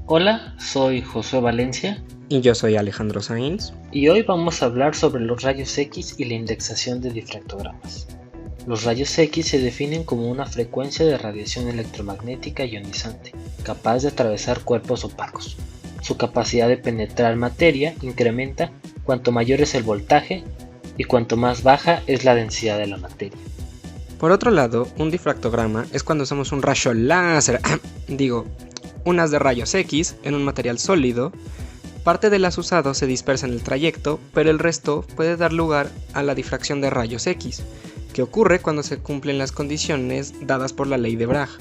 Hola, soy Josué Valencia Y yo soy Alejandro Sainz. y hoy vamos a hablar sobre los rayos X y la indexación de difractogramas. Los rayos X se definen como una frecuencia de radiación electromagnética ionizante, capaz de atravesar cuerpos opacos. Su capacidad de penetrar materia incrementa cuanto mayor es el voltaje y cuanto más baja es la densidad de la materia. Por otro lado, un difractograma es cuando usamos un rayo láser, un haz de rayos X en un material sólido. Parte del haz usado se dispersa en el trayecto, pero el resto puede dar lugar a la difracción de rayos X, que ocurre cuando se cumplen las condiciones dadas por la ley de Bragg.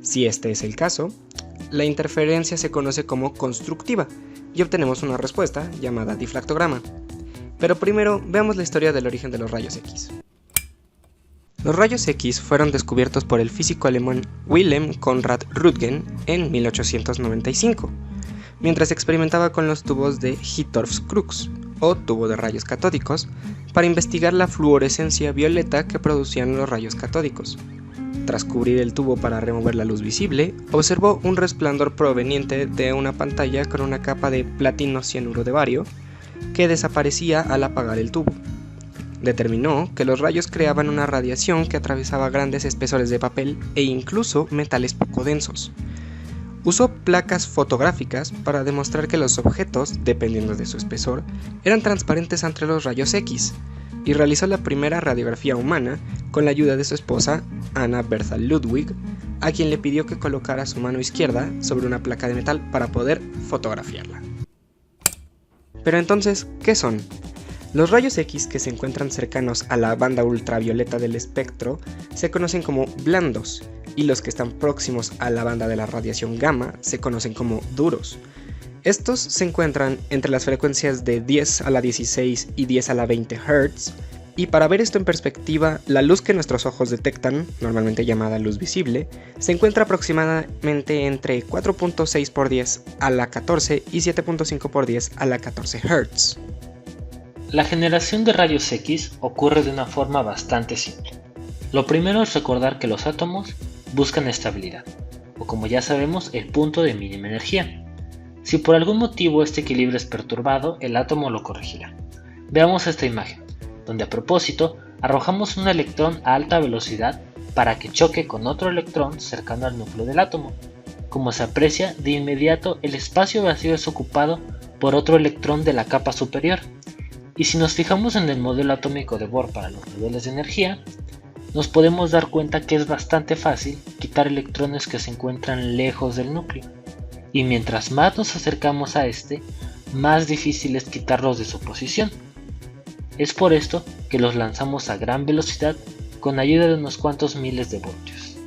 Si este es el caso, la interferencia se conoce como constructiva y obtenemos una respuesta llamada difractograma. Pero primero veamos la historia del origen de los rayos X. Los rayos X fueron descubiertos por el físico alemán Wilhelm Conrad Röntgen en 1895, mientras experimentaba con los tubos de Hittorf-Crux, o tubo de rayos catódicos, para investigar la fluorescencia violeta que producían los rayos catódicos. Tras cubrir el tubo para remover la luz visible, observó un resplandor proveniente de una pantalla con una capa de platino cianuro de bario, que desaparecía al apagar el tubo. Determinó que los rayos creaban una radiación que atravesaba grandes espesores de papel e incluso metales poco densos. Usó placas fotográficas para demostrar que los objetos, dependiendo de su espesor, eran transparentes ante los rayos X, y realizó la primera radiografía humana con la ayuda de su esposa, Anna Bertha Ludwig, a quien le pidió que colocara su mano izquierda sobre una placa de metal para poder fotografiarla. Pero entonces, ¿qué son? Los rayos X que se encuentran cercanos a la banda ultravioleta del espectro se conocen como blandos, y los que están próximos a la banda de la radiación gamma se conocen como duros. Estos se encuentran entre las frecuencias de 10 a la 16 y 10 a la 20 Hz, y para ver esto en perspectiva, la luz que nuestros ojos detectan, normalmente llamada luz visible, se encuentra aproximadamente entre 4.6 por 10 a la 14 y 7.5 por 10 a la 14 Hz. La generación de rayos X ocurre de una forma bastante simple. Lo primero es recordar que los átomos buscan estabilidad, o como ya sabemos, el punto de mínima energía. Si por algún motivo este equilibrio es perturbado, el átomo lo corregirá. Veamos esta imagen, donde a propósito arrojamos un electrón a alta velocidad para que choque con otro electrón cercano al núcleo del átomo. Como se aprecia, de inmediato el espacio vacío es ocupado por otro electrón de la capa superior. Y si nos fijamos en el modelo atómico de Bohr para los niveles de energía, nos podemos dar cuenta que es bastante fácil quitar electrones que se encuentran lejos del núcleo. Y mientras más nos acercamos a este, más difícil es quitarlos de su posición. Es por esto que los lanzamos a gran velocidad con ayuda de unos cuantos miles de voltios.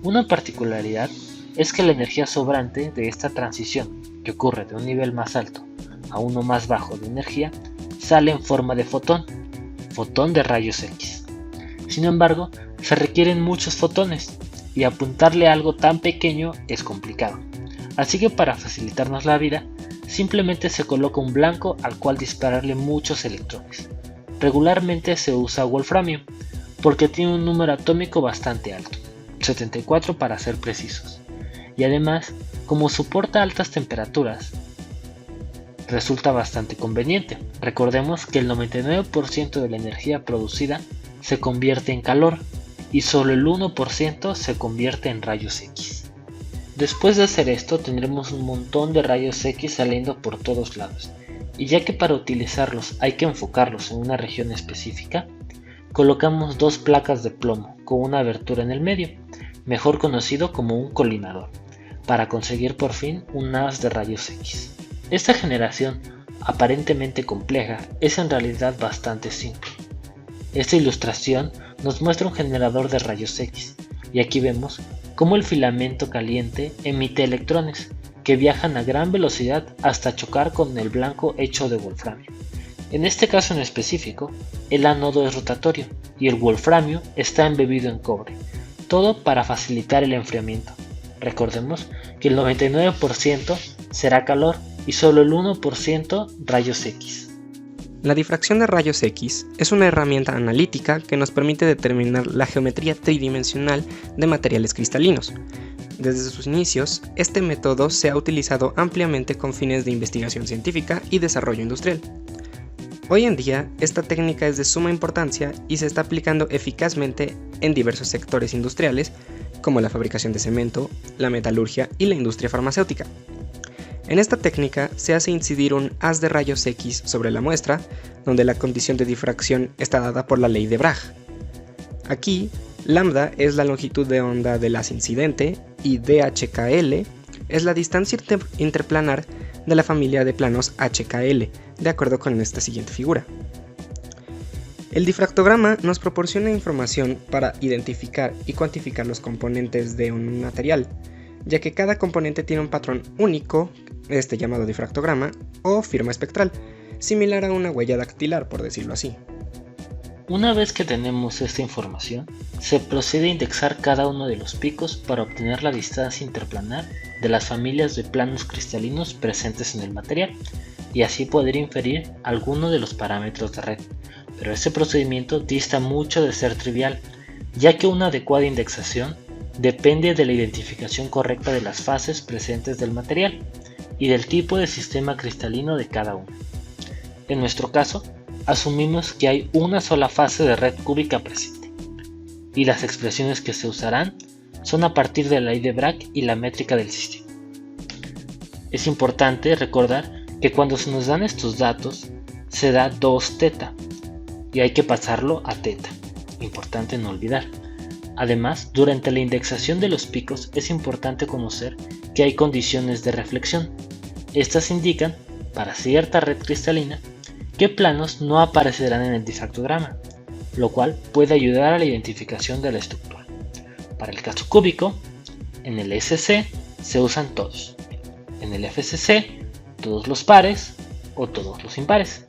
Una particularidad es que la energía sobrante de esta transición, que ocurre de un nivel más alto a uno más bajo de energía, sale en forma de fotón de rayos X. Sin embargo, se requieren muchos fotones y apuntarle a algo tan pequeño es complicado. Así que para facilitarnos la vida, simplemente se coloca un blanco al cual dispararle muchos electrones. Regularmente se usa wolframio, porque tiene un número atómico bastante alto, 74 para ser precisos. Y además, como soporta altas temperaturas, resulta bastante conveniente. Recordemos que el 99% de la energía producida se convierte en calor y solo el 1% se convierte en rayos X. Después de hacer esto tendremos un montón de rayos X saliendo por todos lados, y ya que para utilizarlos hay que enfocarlos en una región específica, colocamos dos placas de plomo con una abertura en el medio, mejor conocido como un colimador, para conseguir por fin un haz de rayos X. Esta generación, aparentemente compleja, es en realidad bastante simple. Esta ilustración nos muestra un generador de rayos X, y aquí vemos cómo el filamento caliente emite electrones que viajan a gran velocidad hasta chocar con el blanco hecho de wolframio. En este caso en específico, el ánodo es rotatorio y el wolframio está embebido en cobre, todo para facilitar el enfriamiento. Recordemos que el 99% será calor y solo el 1% rayos X. La difracción de rayos X es una herramienta analítica que nos permite determinar la geometría tridimensional de materiales cristalinos, Desde sus inicios, este método se ha utilizado ampliamente con fines de investigación científica y desarrollo industrial. Hoy en día, esta técnica es de suma importancia y se está aplicando eficazmente en diversos sectores industriales, como la fabricación de cemento, la metalurgia y la industria farmacéutica. En esta técnica se hace incidir un haz de rayos X sobre la muestra, donde la condición de difracción está dada por la ley de Bragg. Aquí, lambda es la longitud de onda del haz incidente y DHKL es la distancia interplanar de la familia de planos HKL, de acuerdo con esta siguiente figura. El difractograma nos proporciona información para identificar y cuantificar los componentes de un material, ya que cada componente tiene un patrón único, llamado difractograma, o firma espectral, similar a una huella dactilar, por decirlo así. Una vez que tenemos esta información, se procede a indexar cada uno de los picos para obtener la distancia interplanar de las familias de planos cristalinos presentes en el material, y así poder inferir alguno de los parámetros de red. Pero este procedimiento dista mucho de ser trivial, ya que una adecuada indexación depende de la identificación correcta de las fases presentes del material y del tipo de sistema cristalino de cada uno. En nuestro caso, asumimos que hay una sola fase de red cúbica presente, y las expresiones que se usarán son a partir de la ley de Bragg y la métrica del sistema. Es importante recordar que cuando se nos dan estos datos, se da 2θ, y hay que pasarlo a θ, importante no olvidar. Además, durante la indexación de los picos es importante conocer que hay condiciones de reflexión. Estas indican, para cierta red cristalina, qué planos no aparecerán en el difractograma, lo cual puede ayudar a la identificación de la estructura. Para el caso cúbico, en el SC se usan todos, en el FSC todos los pares o todos los impares.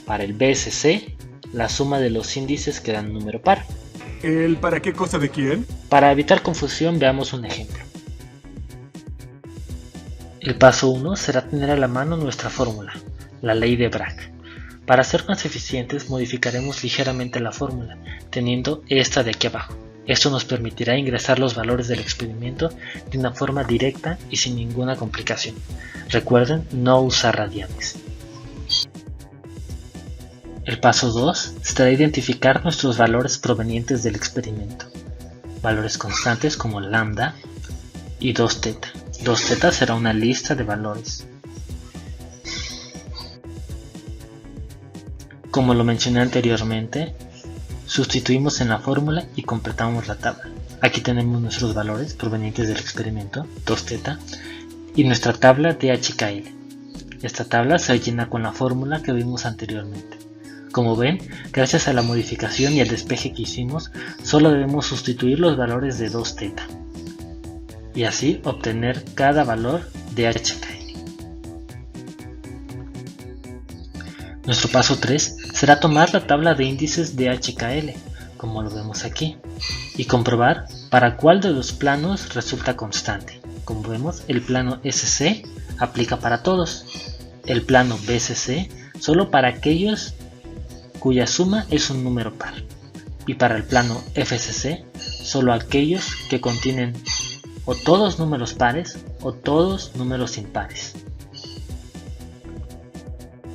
Para el BSC, la suma de los índices que dan un número par. ¿El para qué cosa de quién? Para evitar confusión, veamos un ejemplo. El paso 1 será tener a la mano nuestra fórmula, la ley de Bragg. Para ser más eficientes, modificaremos ligeramente la fórmula, teniendo esta de aquí abajo. Esto nos permitirá ingresar los valores del experimento de una forma directa y sin ninguna complicación. Recuerden no usar radianes. El paso 2 será identificar nuestros valores provenientes del experimento. Valores constantes como lambda y 2θ. 2θ será una lista de valores. Como lo mencioné anteriormente, sustituimos en la fórmula y completamos la tabla. Aquí tenemos nuestros valores provenientes del experimento, 2θ, y nuestra tabla de HKL. Esta tabla se llena con la fórmula que vimos anteriormente. Como ven, gracias a la modificación y el despeje que hicimos, solo debemos sustituir los valores de 2θ y así obtener cada valor de HKL. Nuestro paso 3 será tomar la tabla de índices de HKL, como lo vemos aquí, y comprobar para cuál de los planos resulta constante. Como vemos, el plano SC aplica para todos, el plano BSC solo para aquellos cuya suma es un número par, y para el plano FSC solo aquellos que contienen o todos números pares o todos números impares.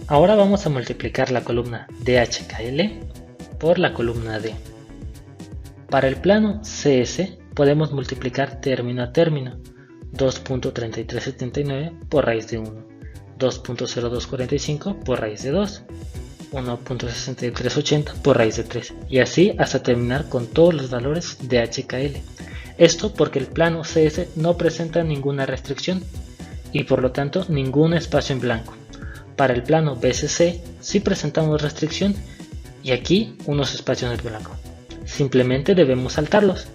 Ahora vamos a multiplicar la columna DHKL por la columna D. Para el plano CS podemos multiplicar término a término, 2.3379 por raíz de 1, 2.0245 por raíz de 2, 1.6380 por raíz de 3, y así hasta terminar con todos los valores de HKL. Esto porque el plano CS no presenta ninguna restricción y por lo tanto ningún espacio en blanco. Para el plano BSC sí presentamos restricción y aquí unos espacios en blanco. Simplemente debemos saltarlos.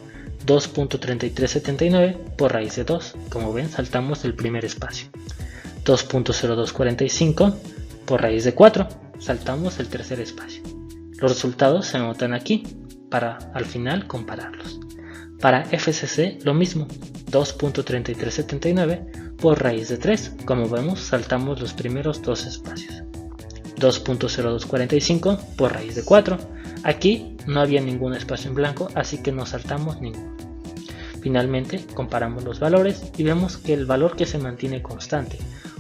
2.3379 por raíz de 2. Como ven, saltamos el primer espacio. 2.0245 por raíz de 4. Saltamos el tercer espacio. Los resultados se anotan aquí para al final compararlos. Para FSC lo mismo, 2.3379 por raíz de 3. Como vemos, saltamos los primeros dos espacios. 2.0245 por raíz de 4. Aquí no había ningún espacio en blanco, así que no saltamos ninguno. Finalmente, comparamos los valores y vemos que el valor que se mantiene constante,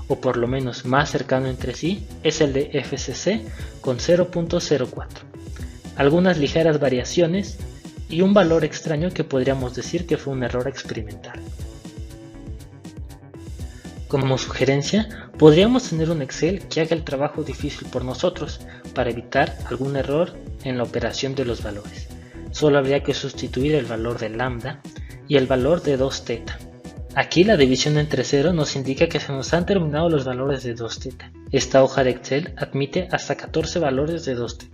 o por lo menos más cercano entre sí, es el de FCC con 0.04. Algunas ligeras variaciones y un valor extraño que podríamos decir que fue un error experimental. Como sugerencia, podríamos tener un Excel que haga el trabajo difícil por nosotros para evitar algún error en la operación de los valores. Solo habría que sustituir el valor de lambda y el valor de 2θ. Aquí la división entre 0 nos indica que se nos han terminado los valores de 2θ. Esta hoja de Excel admite hasta 14 valores de 2θ.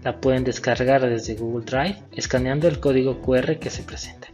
La pueden descargar desde Google Drive escaneando el código QR que se presenta.